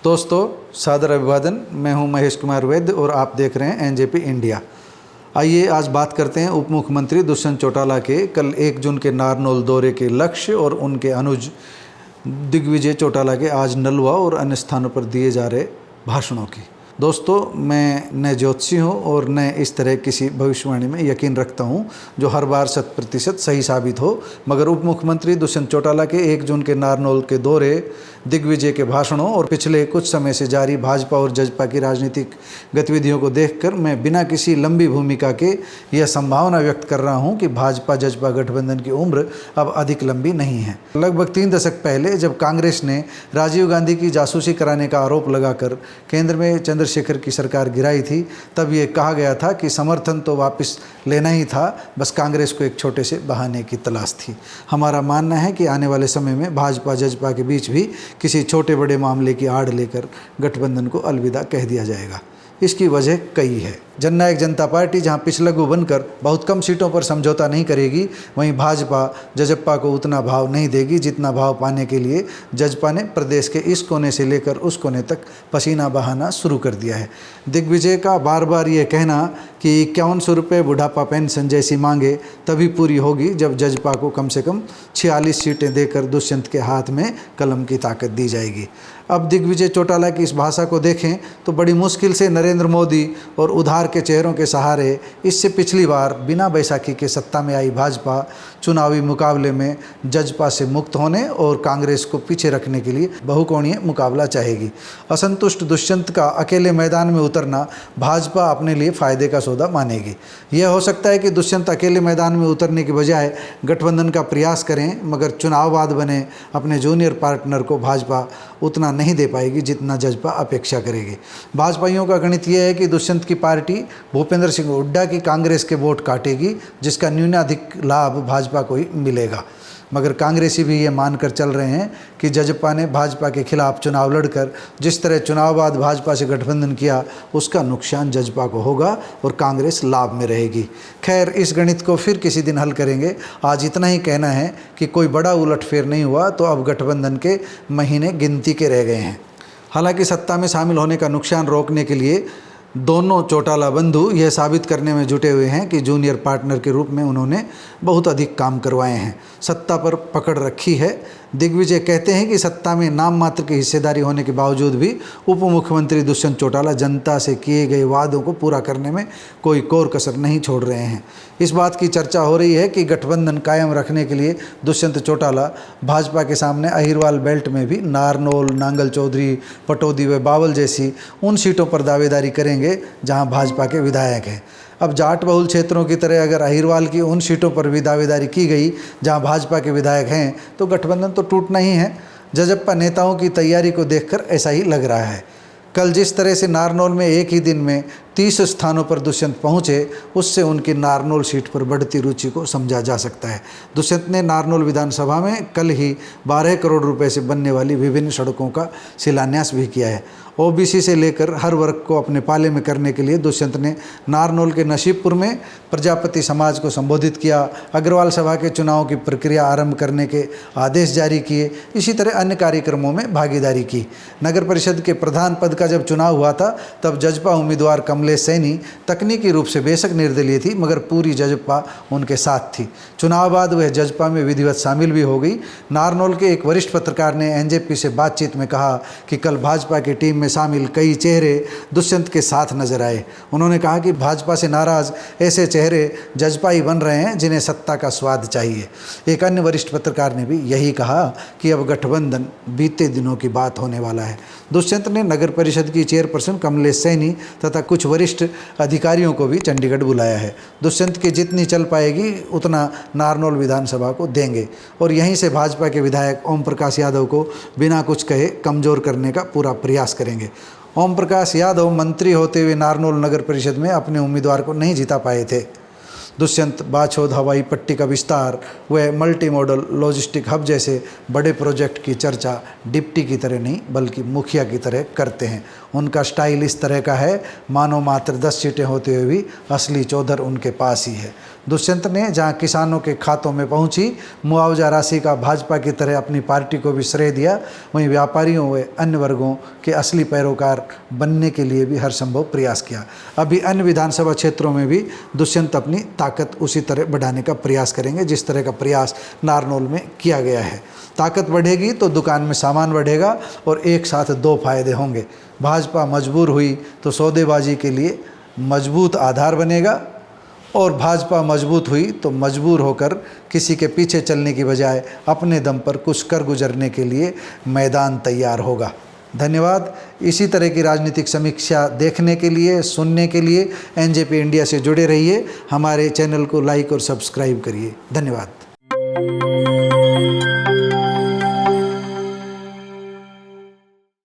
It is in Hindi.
दोस्तों सादर अभिवादन। मैं हूं महेश कुमार वैद्य और आप देख रहे हैं एनजेपी इंडिया। आइए आज बात करते हैं उप मुख्यमंत्री दुष्यंत चौटाला के कल 1 जून के नारनौल दौरे के लक्ष्य और उनके अनुज दिग्विजय चौटाला के आज नलवा और अन्य स्थानों पर दिए जा रहे भाषणों की। दोस्तों मैं न ज्योतिषी हूँ और न इस तरह किसी भविष्यवाणी में यकीन रखता हूँ जो हर बार 100% सही साबित हो, मगर उप मुख्यमंत्री दुष्यंत चौटाला के 1 जून के नारनौल के दौरे, दिग्विजय के भाषणों और पिछले कुछ समय से जारी भाजपा और जजपा की राजनीतिक गतिविधियों को देखकर मैं बिना किसी लंबी भूमिका के यह संभावना व्यक्त कर रहा हूं कि भाजपा जजपा गठबंधन की उम्र अब अधिक लंबी नहीं है। लगभग 3 दशक पहले जब कांग्रेस ने राजीव गांधी की जासूसी कराने का आरोप लगाकर केंद्र में चंद्रशेखर की सरकार गिराई थी, तब ये कहा गया था कि समर्थन तो वापस लेना ही था, बस कांग्रेस को एक छोटे से बहाने की तलाश थी। हमारा मानना है कि आने वाले समय में भाजपा जजपा के बीच भी किसी छोटे बड़े मामले की आड़ लेकर गठबंधन को अलविदा कह दिया जाएगा। इसकी वजह कई है। जननायक जनता पार्टी जहां पिछलग्गू बनकर बहुत कम सीटों पर समझौता नहीं करेगी, वहीं भाजपा जजपा को उतना भाव नहीं देगी जितना भाव पाने के लिए जजपा ने प्रदेश के इस कोने से लेकर उस कोने तक पसीना बहाना शुरू कर दिया है। दिग्विजय का बार बार ये कहना कि 5100 रुपये बुढ़ापा पेंशन जैसी मांगे तभी पूरी होगी जब जजपा को कम से कम 46 सीटें देकर दुष्यंत के हाथ में कलम की ताकत दी जाएगी। अब दिग्विजय चौटाला की इस भाषा को देखें तो बड़ी मुश्किल से नरेंद्र मोदी और उधार के चेहरों के सहारे इससे पिछली बार बिना बैसाखी के सत्ता में आई भाजपा चुनावी मुकाबले में जजपा से मुक्त होने और कांग्रेस को पीछे रखने के लिए बहुकोणीय मुकाबला चाहेगी। असंतुष्ट दुष्यंत का अकेले मैदान में उतरना भाजपा अपने लिए फायदे का सौदा मानेगी। यह हो सकता है कि दुष्यंत अकेले मैदान में उतरने के बजाय गठबंधन का प्रयास करें, मगर चुनाव बाद बने अपने जूनियर पार्टनर को भाजपा उतना नहीं दे पाएगी जितना जजपा अपेक्षा करेगी। भाजपाइयों का गणित यह है कि दुष्यंत की पार्टी भूपेंद्र सिंह हुड्डा की कांग्रेस के वोट काटेगी, जिसका न्यूनाधिक लाभ भाजपा को ही मिलेगा। मगर कांग्रेसी भी ये मानकर चल रहे हैं कि जजपा ने भाजपा के खिलाफ चुनाव लड़कर जिस तरह चुनाव बाद भाजपा से गठबंधन किया, उसका नुकसान जजपा को होगा और कांग्रेस लाभ में रहेगी। खैर, इस गणित को फिर किसी दिन हल करेंगे। आज इतना ही कहना है कि कोई बड़ा उलटफेर नहीं हुआ तो अब गठबंधन के महीने गिनती के रह गए हैं। हालांकि सत्ता में शामिल होने का नुकसान रोकने के लिए दोनों चौटाला बंधु यह साबित करने में जुटे हुए हैं कि जूनियर पार्टनर के रूप में उन्होंने बहुत अधिक काम करवाए हैं, सत्ता पर पकड़ रखी है। दिग्विजय कहते हैं कि सत्ता में नाम मात्र की हिस्सेदारी होने के बावजूद भी उप मुख्यमंत्री दुष्यंत चौटाला जनता से किए गए वादों को पूरा करने में कोई कोर कसर नहीं छोड़ रहे हैं। इस बात की चर्चा हो रही है कि गठबंधन कायम रखने के लिए दुष्यंत चौटाला भाजपा के सामने अहिरवाल बेल्ट में भी नारनौल, नांगल चौधरी, पटौदी व बावल जैसी उन सीटों पर दावेदारी करेंगे जहां भाजपा के विधायक हैं। अब जाट बहुल क्षेत्रों की तरह अगर अहिरवाल की उन सीटों पर भी दावेदारी की गई जहां भाजपा के विधायक हैं तो गठबंधन तो टूटना ही है। जजपा नेताओं की तैयारी को देखकर ऐसा ही लग रहा है। कल जिस तरह से नारनौल में एक ही दिन में 30 स्थानों पर दुष्यंत पहुंचे, उससे उनकी नारनौल सीट पर बढ़ती रुचि को समझा जा सकता है। दुष्यंत ने नारनौल विधानसभा में कल ही 12 करोड़ रुपए से बनने वाली विभिन्न सड़कों का शिलान्यास भी किया है। ओबीसी से लेकर हर वर्ग को अपने पाले में करने के लिए दुष्यंत ने नारनौल के नसीबपुर में प्रजापति समाज को संबोधित किया, अग्रवाल सभा के चुनाव की प्रक्रिया आरंभ करने के आदेश जारी किए। इसी तरह अन्य कार्यक्रमों में भागीदारी की। नगर परिषद के प्रधान पद का जब चुनाव हुआ था तब जजपा उम्मीदवार कमलेश सैनी तकनीकी रूप से बेशक निर्दलीय थी, मगर पूरी जजपा उनके साथ थी। चुनाव बाद वह जजपा में विधिवत शामिल भी हो गई। नारनौल के एक वरिष्ठ पत्रकार ने एनजेपी से बातचीत में कहा कि कल भाजपा की टीम में शामिल कई चेहरे दुष्यंत के साथ नजर आए। उन्होंने कहा कि भाजपा से नाराज ऐसे चेहरे जजपाई बन रहे हैं जिन्हें सत्ता का स्वाद चाहिए। एक अन्य वरिष्ठ पत्रकार ने भी यही कहा कि अब गठबंधन बीते दिनों की बात होने वाला है। दुष्यंत ने नगर परिषद की चेयरपर्सन कमलेश सैनी तथा कुछ वरिष्ठ अधिकारियों को भी चंडीगढ़ बुलाया है। दुष्यंत की जितनी चल पाएगी उतना नारनौल विधानसभा को देंगे और यहीं से भाजपा के विधायक ओम प्रकाश यादव को बिना कुछ कहे कमजोर करने का पूरा प्रयास करेंगे। ओम प्रकाश यादव मंत्री होते हुए नारनौल नगर परिषद में अपने उम्मीदवार को नहीं जिता पाए थे। दुष्यंत बाछौद हवाई पट्टी का विस्तार व मल्टी मॉडल लॉजिस्टिक हब जैसे बड़े प्रोजेक्ट की चर्चा डिप्टी की तरह नहीं बल्कि मुखिया की तरह करते हैं। उनका स्टाइल इस तरह का है मानो मात्र 10 सीटें होते हुए भी असली चौधर उनके पास ही है। दुष्यंत ने जहां किसानों के खातों में पहुंची मुआवजा राशि का भाजपा की तरह अपनी पार्टी को भी श्रेय दिया, वहीं व्यापारियों व अन्य वर्गों के असली पैरोकार बनने के लिए भी हर संभव प्रयास किया। अभी अन्य विधानसभा क्षेत्रों में भी दुष्यंत अपनी ताकत उसी तरह बढ़ाने का प्रयास करेंगे जिस तरह का प्रयास नारनौल में किया गया है। ताकत बढ़ेगी तो दुकान में सामान बढ़ेगा और एक साथ दो फायदे होंगे। भाजपा मजबूर हुई तो सौदेबाजी के लिए मजबूत आधार बनेगा और भाजपा मजबूत हुई तो मजबूर होकर किसी के पीछे चलने की बजाय अपने दम पर कुछ कर गुजरने के लिए मैदान तैयार होगा। धन्यवाद। इसी तरह की राजनीतिक समीक्षा देखने के लिए, सुनने के लिए एनजेपी इंडिया से जुड़े रहिए। हमारे चैनल को लाइक और सब्सक्राइब करिए। धन्यवाद।